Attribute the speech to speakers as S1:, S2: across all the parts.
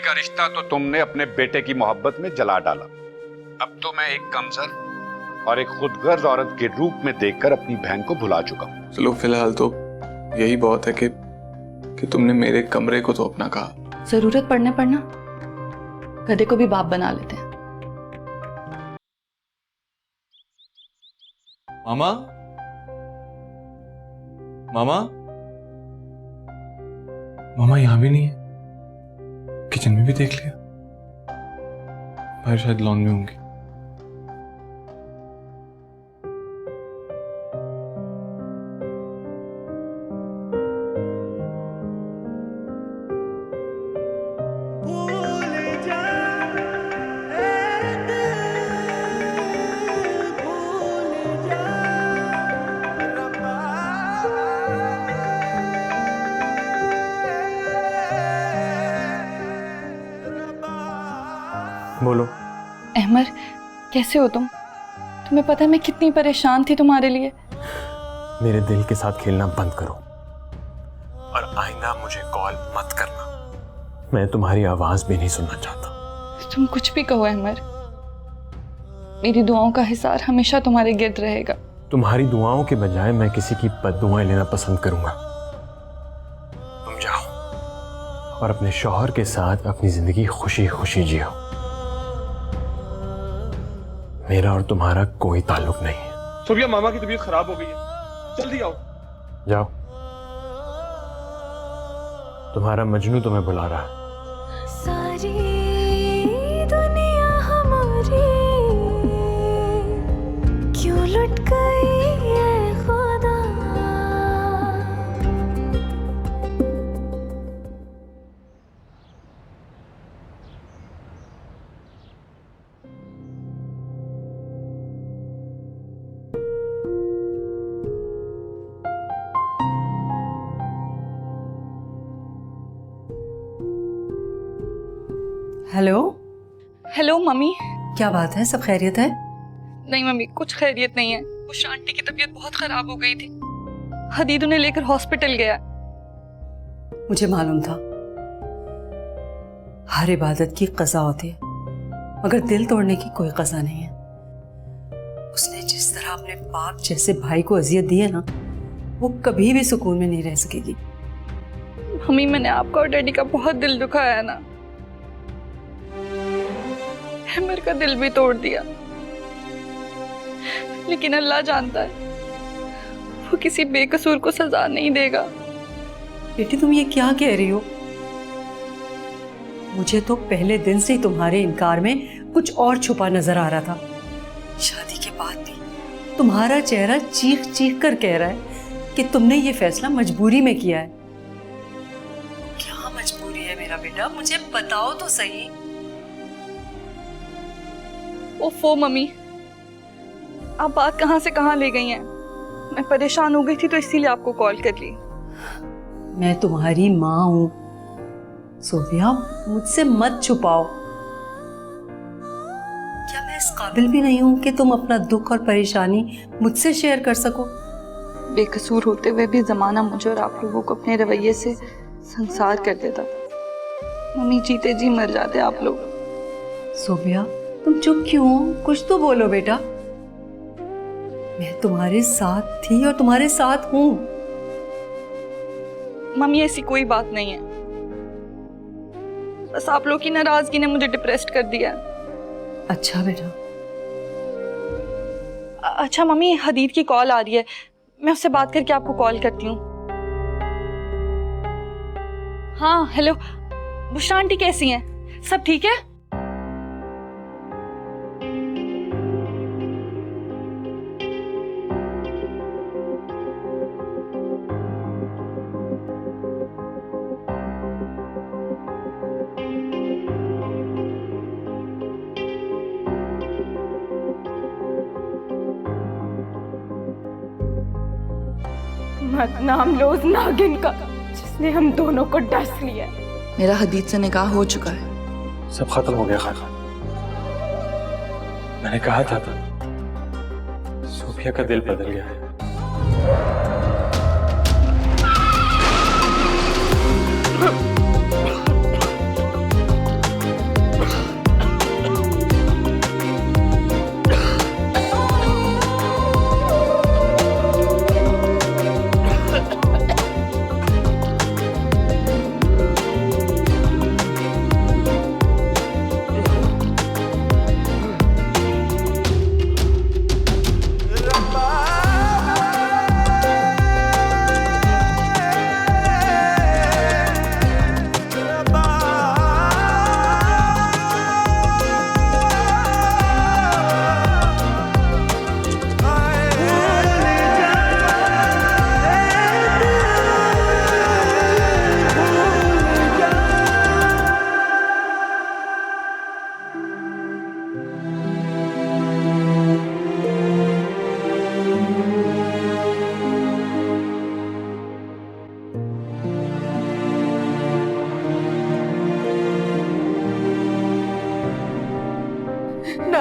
S1: का रिश्ता तो तुमने अपने बेटे की मोहब्बत में जला डाला। अब तो मैं एक कमजोर और एक खुदगर्ज औरत के रूप में देखकर अपनी बहन को भुला चुका हूं।
S2: चलो फिलहाल तो यही बहुत है कि तुमने मेरे कमरे को तो अपना कहा।
S3: जरूरत पड़ने पर ना गधे को भी बाप बना लेते हैं।
S2: मामा, मामा, मामा यहाँ भी नहीं है। किचन में भी देख लिया, बाहर शायद लॉन में होंगी। बोलो।
S3: अहमर, कैसे हो तुम? तुम्हें पता है मैं कितनी परेशान थी तुम्हारे लिए।
S4: मेरे दिल के साथ खेलना बंद करो और आइंदा मुझे कॉल मत करना। मैं तुम्हारी आवाज भी नहीं सुनना चाहता।
S3: तुम कुछ भी कहो अहमर, मेरी दुआओं का हिसार हमेशा तुम्हारे गिर्द रहेगा।
S4: तुम्हारी दुआओं के बजाय मैं किसी की बद्दुआएं लेना पसंद करूंगा। तुम जाओ और अपने शौहर के साथ अपनी जिंदगी खुशी खुशी जियो। मेरा और तुम्हारा कोई ताल्लुक नहीं है।
S5: सोफिया, मामा की तबीयत खराब हो गई है, जल्दी आओ।
S4: जाओ, तुम्हारा मजनू तुम्हें बुला रहा है।
S6: सारी दुनिया हमारी क्यों लुट गई है खुदा।
S7: हेलो।
S3: Hello mummy.
S7: क्या बात है, सब खैरियत है?
S3: नहीं मम्मी, कुछ खैरियत नहीं है। उस आंटी की तबीयत बहुत खराब हो गई थी। हदीद उन्हें लेकर हॉस्पिटल गया।
S7: मुझे मालूम था, हर इबादत की कज़ा होती है मगर दिल तोड़ने की कोई कज़ा नहीं है। उसने जिस तरह अपने बाप जैसे भाई को अजियत दी है ना, वो कभी भी सुकून में नहीं रह सकेगी।
S3: मम्मी, मैंने आपका और डैडी का बहुत दिल दुखाया है ना। अहमर का दिल भी तोड़ दिया, लेकिन अल्लाह जानता है वो किसी बेकसूर को सजा नहीं देगा।
S7: बेटी, तुम ये क्या कह रही हो? मुझे तो पहले दिन से ही तुम्हारे इनकार में कुछ और छुपा नजर आ रहा था। शादी के बाद भी तुम्हारा चेहरा चीख चीख कर कह रहा है कि तुमने ये फैसला मजबूरी में किया है। क्या मजबूरी है मेरा बेटा, मुझे बताओ तो सही।
S3: ओफो मम्मी, आप बात कहाँ से कहाँ ले गई हैं? मैं परेशान हो गई थी तो इसीलिए आपको कॉल कर ली।
S7: मैं तुम्हारी माँ हूं सोफिया, मुझसे मत छुपाओ। क्या मैं इस काबिल भी नहीं हूं कि तुम अपना दुख और परेशानी मुझसे शेयर कर सको?
S3: बेकसूर होते हुए भी जमाना मुझे और आप लोगों को अपने रवैये से संसार कर देता। मम्मी, जीते जी मर जाते आप लोग।
S7: सोफिया, तुम चुप क्यों हो? कुछ तो बोलो बेटा। मैं तुम्हारे साथ थी और तुम्हारे साथ हूं।
S3: मम्मी, ऐसी कोई बात नहीं है, बस आप लोग की नाराजगी ने मुझे डिप्रेस्ड कर दिया।
S7: अच्छा बेटा।
S3: अच्छा मम्मी, हदीद की कॉल आ रही है, मैं उससे बात करके आपको कॉल करती हूँ। हाँ हेलो, बुशरा आंटी कैसी हैं? सब ठीक है?
S8: मत नाम लो उस नागिन का जिसने हम दोनों को डस लिया।
S3: मेरा हदीद से निकाह हो चुका है।
S4: सब खत्म हो गया खाका। मैंने कहा था सोफिया का दिल बदल गया है।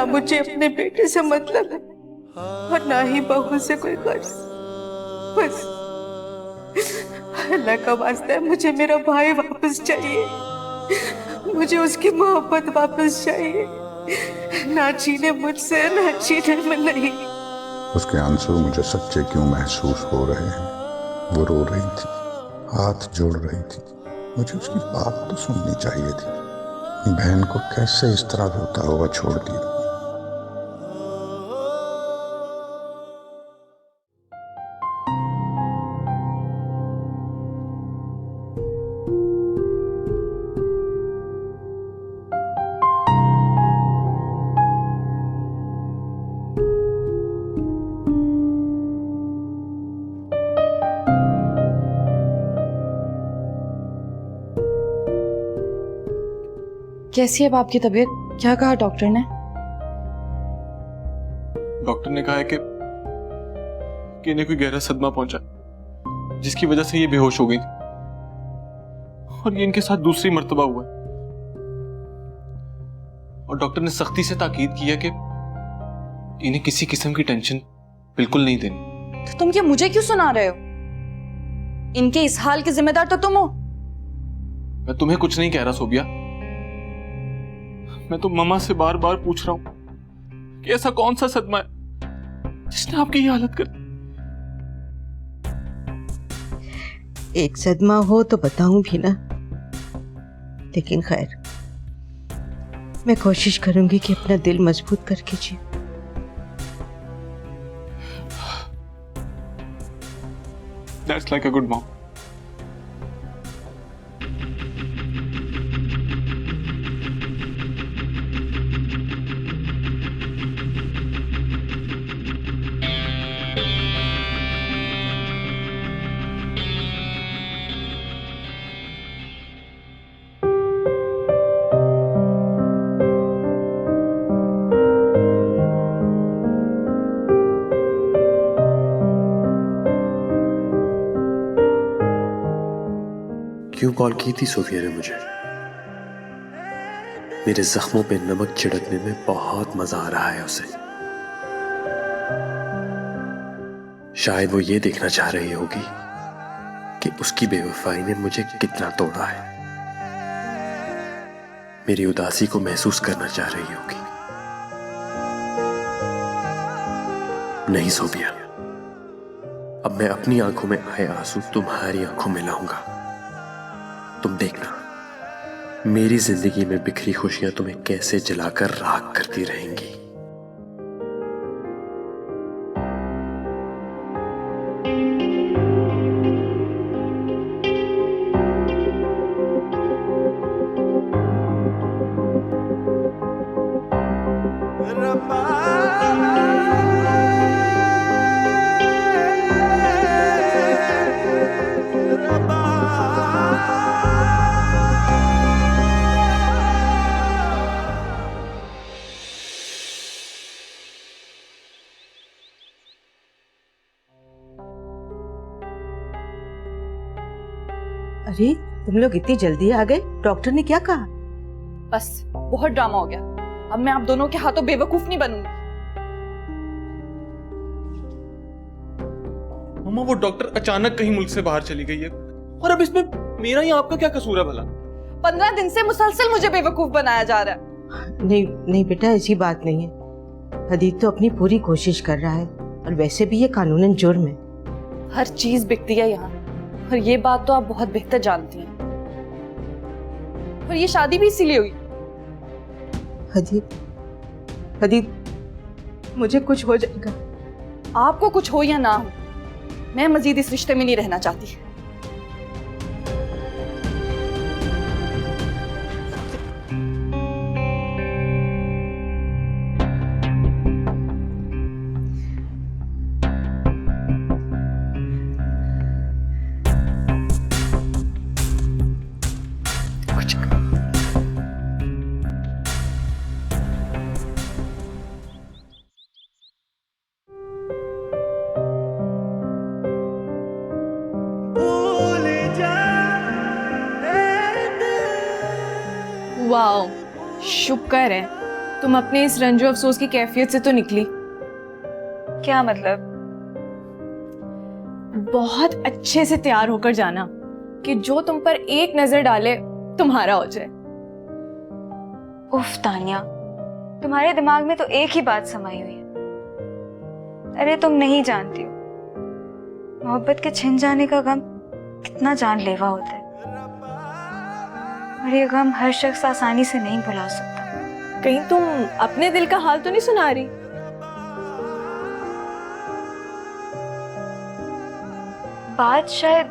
S3: ना मुझे अपने बेटे से मतलब है और ना ही बहू से कोई गर्ज। बस अल्लाह का वास्ता है, मुझे मेरा भाई वापस चाहिए, मुझे उसकी मोहब्बत वापस चाहिए। ना छीने मुझसे, ना छीने में नहीं।
S9: उसके आंसू मुझे सच्चे क्यों महसूस हो रहे हैं। वो रो रही थी, हाथ जोड़ रही थी। मुझे उसकी बात तो सुननी चाहिए थी। बहन को कैसे इस तरह रोता हुआ छोड़ दिया।
S3: कैसी है अब आपकी तबीयत? क्या कहा डॉक्टर ने?
S2: डॉक्टर ने कहा है कि इन्हें कोई गहरा सदमा पहुंचा, जिसकी वजह से ये बेहोश हो गई थी और ये इनके साथ दूसरी मर्तबा हुआ है। और डॉक्टर ने सख्ती से ताकीद किया कि इन्हें किसी किस्म की टेंशन बिल्कुल नहीं देनी।
S3: तो तुम क्या मुझे क्यों सुना रहे हो? इनके इस हाल के जिम्मेदार तो तुम हो।
S2: मैं तुम्हें कुछ नहीं कह रहा सोबिया, मैं तो मम्मा से बार बार पूछ रहा हूं कि ऐसा कौन सा सदमा है जिसने आपकी ये हालत कर दी।
S10: एक सदमा हो तो बताऊं भी ना, लेकिन खैर मैं कोशिश करूंगी कि अपना दिल मजबूत करके जी।
S2: That's like a good mom.
S4: क्यों कॉल की थी सोफिया ने मुझे? मेरे जख्मों पे नमक छिड़कने में बहुत मजा आ रहा है उसे। शायद वो ये देखना चाह रही होगी कि उसकी बेवफाई ने मुझे कितना तोड़ा है। मेरी उदासी को महसूस करना चाह रही होगी। नहीं सोफिया, अब मैं अपनी आंखों में आए आंसू तुम्हारी आंखों में लाऊंगा। तुम देखना, मेरी जिंदगी में बिखरी खुशियां तुम्हें कैसे जलाकर राख करती रहेंगी।
S10: अरे तुम लोग इतनी जल्दी आ गए, डॉक्टर ने क्या कहा?
S3: बस बहुत ड्रामा हो गया। अब मैं आप दोनों के हाथों बेवकूफ नहीं बनूंगी।
S2: मम्मा, वो डॉक्टर अचानक कहीं मुल्क से बाहर चली गई है और अब इसमें मेरा या आपका क्या कसूर है भला?
S3: 15 दिन से मुसलसल मुझे बेवकूफ बनाया जा रहा है।
S10: नहीं नहीं बेटा, ऐसी बात नहीं है। हदीद तो अपनी पूरी कोशिश कर रहा है और वैसे भी ये कानूनन जुर्म है।
S3: हर चीज बिकती है यहाँ, और ये बात तो आप बहुत बेहतर जानती हैं। और ये शादी भी इसीलिए हुई।
S10: हदीद, मुझे कुछ हो जाएगा।
S3: आपको कुछ हो या ना हो, मैं मजीद इस रिश्ते में नहीं रहना चाहती।
S8: वाओ, शुक्र है तुम अपने इस रंजो अफसोस की कैफियत से तो निकली।
S11: क्या मतलब?
S8: बहुत अच्छे से तैयार होकर जाना कि जो तुम पर एक नजर डाले तुम्हारा हो जाए।
S11: उफ तानिया, तुम्हारे दिमाग में तो एक ही बात समाई हुई है। अरे तुम नहीं जानती हो मोहब्बत के छिन जाने का गम कितना जानलेवा होता है, और ये गम हर शख्स आसानी से नहीं भुला सकता।
S8: कहीं तुम अपने दिल का हाल तो नहीं सुना रही?
S11: बात शायद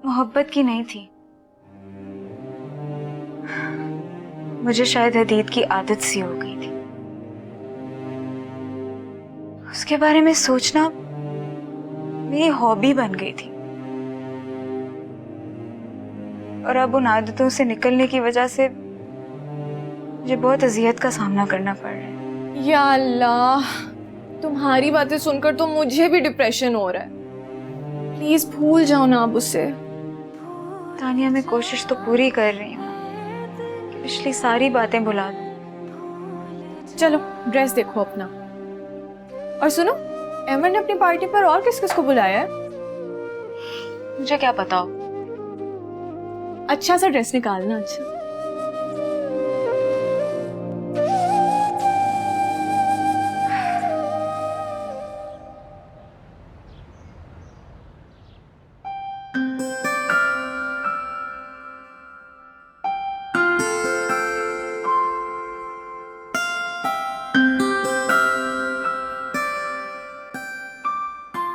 S11: मोहब्बत की नहीं थी, मुझे शायद हदीद की आदत सी हो गई थी। उसके बारे में सोचना मेरी हॉबी बन गई थी, और अब उन आदतों से निकलने की वजह से मुझे बहुत अजियत का सामना करना पड़ रहा है।
S8: या अल्लाह, तुम्हारी बातें सुनकर तो मुझे भी डिप्रेशन हो रहा है। प्लीज भूल जाओ ना अब उसे।
S11: तानिया, मैं कोशिश तो पूरी कर रही हूँ कि पिछली सारी बातें भुला दूं।
S8: चलो ड्रेस देखो अपना, और सुनो, एमर ने अपनी पार्टी पर और किस किस को बुलाया है?
S11: मुझे क्या पता हो।
S8: अच्छा सा ड्रेस निकालना। अच्छा,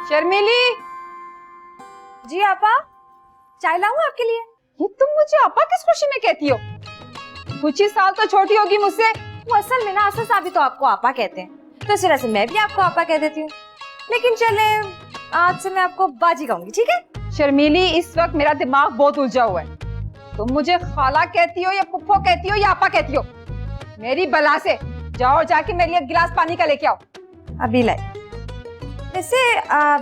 S3: शर्मिली जी, आपा चाय लाऊं आपके लिए? ये तुम मुझे आपा किस खुशी में कहती हो? कुछ ही साल तो छोटी होगी मुझसे। वो असल में ना, असल साहब भी तो आपको आपा कहते हैं, तो इस तरह से मैं भी आपको आपा कह देती हूँ। लेकिन चले, आज से मैं आपको बाजी कहूंगी, ठीक है? शर्मिली, इस वक्त मेरा दिमाग बहुत उलझा हुआ है। तुम मुझे खाला कहती हो या पुप्पो कहती हो या आपा कहती हो? मेरी बला से जाओ, जाके मेरे लिए एक गिलास पानी का लेके आओ। अभी लाई। वैसे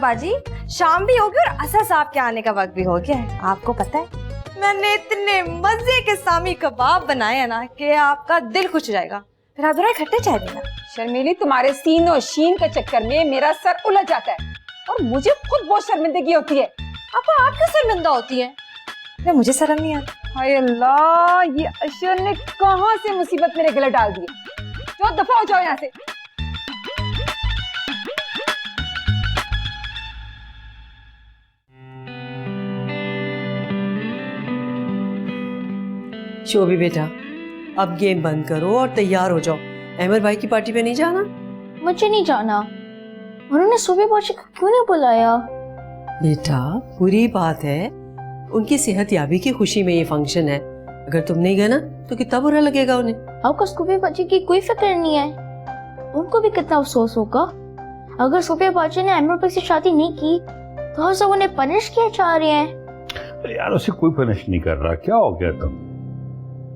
S3: बाजी, शाम भी होगी और असर साहब के आने का वक्त भी हो गया है। आपको पता है, मैंने इतने मजे के सामी कबाब बनाए हैं ना कि आपका दिल खुश हो जाएगा। फिर आप जरा खट्टे चाय देना। शर्मिली, तुम्हारे सीन और शीन के चक्कर में मेरा सर उलझ जाता है और मुझे खुद बहुत शर्मिंदगी होती है। आपा, आप क्यों शर्मिंदा होती है? मुझे शर्म नहीं आती। हाय अल्लाह, ये अशर ने कहां से मुसीबत मेरे गले डाल दी। तो दफा हो जाओ यहाँ से।
S7: शोभी बेटा, अब गेम बंद करो और तैयार हो जाओ। अहमद भाई की पार्टी पे नहीं जाना?
S6: मुझे नहीं जाना। उन्होंने सुबह बाजी को क्यों नहीं बुलाया?
S7: बेटा, बुरी बात है, उनकी सेहत याबी की खुशी में ये फंक्शन है। अगर तुम नहीं गए ना तो कितना बुरा लगेगा उन्हें।
S6: आपको सुबह बाजी की कोई फिक्र नहीं है? उनको भी कितना अफसोस होगा। अगर सुबह बाजी ने अहमद भाई से शादी नहीं की तो हम सब उन्हें पनिश किया चाह रहे हैं।
S12: अरे यार, उसे कोई पनिश नहीं कर रहा। क्या हो गया तुम?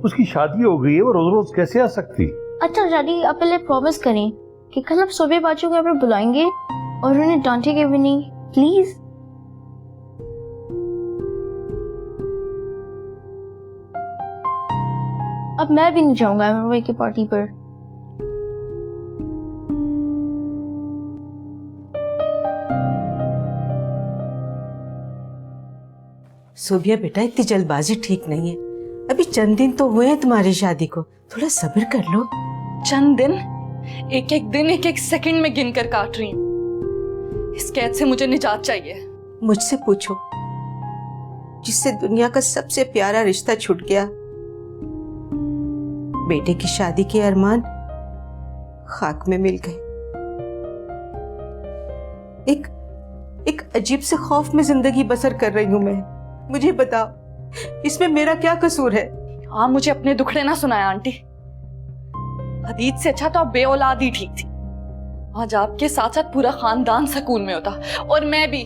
S12: उसकी शादी हो गई है, वो रोज रोज कैसे आ सकती?
S6: अच्छा डैडी, आप पहले प्रॉमिस करें कि कल आप सुबह बाजी को यहाँ पर बुलाएंगे और उन्हें डांटेंगे भी नहीं, प्लीज। अब मैं भी नहीं जाऊंगा अहमद भाई की पार्टी पर।
S10: सोबिया बेटा, इतनी जल्दबाजी ठीक नहीं है। अभी चंद दिन तो हुए हैं तुम्हारी शादी को, थोड़ा सब्र कर लो।
S8: चंद दिन? एक एक दिन, एक एक सेकंड में गिनकर काट रही हूँ। इस कैद से मुझे निजात चाहिए।
S10: मुझसे पूछो, जिससे दुनिया का सबसे प्यारा रिश्ता छूट गया, बेटे की शादी के अरमान खाक में मिल गए। एक अजीब से खौफ में जिंदगी बसर कर रही हूं मैं। मुझे बताओ, इसमें मेरा क्या कसूर है?
S8: आप मुझे अपने दुखड़े ना सुनाया आंटी। हदीद से अच्छा तो आप बेऔलाद ही ठीक थी। आज आपके साथ साथ पूरा खानदान सकून में होता, और मैं भी।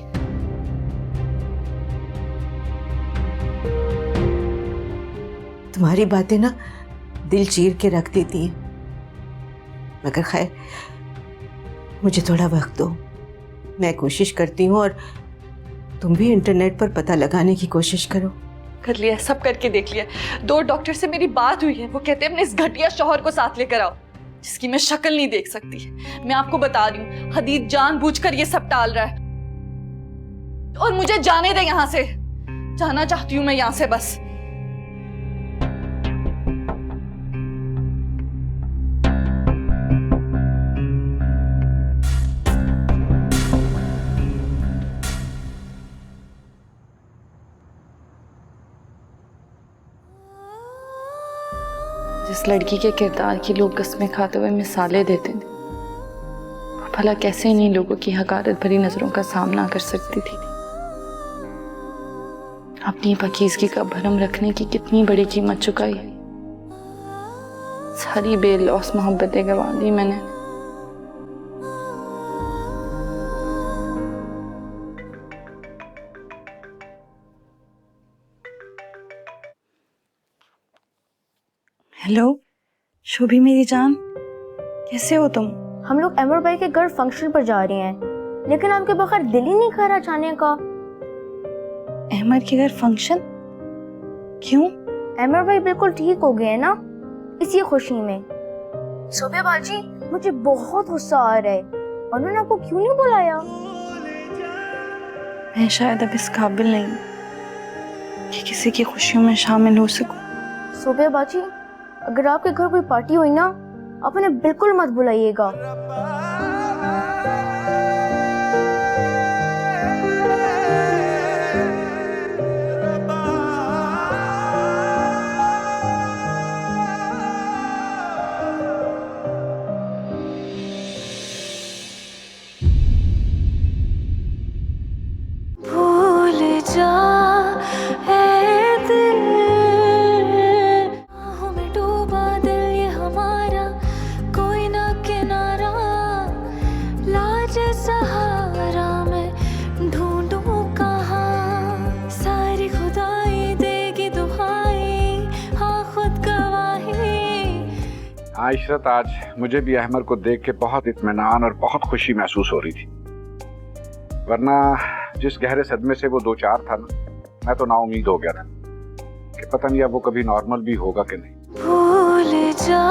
S10: तुम्हारी बातें ना दिल चीर के रख देती हैं, मगर खैर मुझे थोड़ा वक्त दो, मैं कोशिश करती हूँ और तुम भी इंटरनेट पर पता लगाने की कोशिश करो।
S8: कर लिया है, सब करके देख लिया है। 2 डॉक्टर से मेरी बात हुई है, वो कहते हैं अपने इस घटिया शौहर को साथ लेकर आओ जिसकी मैं शक्ल नहीं देख सकती। मैं आपको बता रही हूँ, हदीद जानबूझकर ये सब टाल रहा है। और मुझे जाने दे यहाँ से, जाना चाहती हूँ मैं यहाँ से बस। जिस लड़की के किरदार की लोग कस्में खाते हुए मिसालें देते थे, भला कैसे इन्हीं लोगों की हकारत भरी नजरों का सामना कर सकती थी। अपनी पाकीज़गी का भरम रखने की कितनी बड़ी कीमत चुकाई है। सारी बेलौस मोहब्बतें गंवा दी मैंने।
S11: हेलो शोभी मेरी जान, कैसे हो तुम?
S6: हम लोग अमर भाई के घर फंक्शन पर जा रहे हैं, लेकिन आपके बगैर दिल ही नहीं कर रहा जाने का।
S11: अहमद के घर फंक्शन? क्यों?
S6: अमर भाई बिल्कुल ठीक हो गए हैं ना, इसी खुशी में। सोफिया बाजी, मुझे बहुत गुस्सा आ रहा है, उन्होंने आपको क्यों नहीं बुलाया?
S11: मैं शायद अब इस काबिल नहीं कि किसी की खुशियों में शामिल हो सकूं।
S6: सोफिया बाजी, अगर आपके घर कोई पार्टी हुई ना, आप उन्हें बिल्कुल मत बुलाइएगा।
S11: भूल जा ऐ दिल, आहों में डूबा दिल ये हमारा, कोई ना किनारा, लाज सहारा मैं ढूंढूं कहाँ, सारी खुदाई देगी दुहाई, हाँ खुद गवाही।
S1: हाँ इशरत, आज मुझे भी अहमद को देख के बहुत इत्मीनान और बहुत खुशी महसूस हो रही थी, वरना जिस गहरे सदमे से वो 2-4 था ना, मैं तो नाउमीद हो गया था कि पता नहीं अब वो कभी नॉर्मल भी होगा कि नहीं।
S11: भूल जा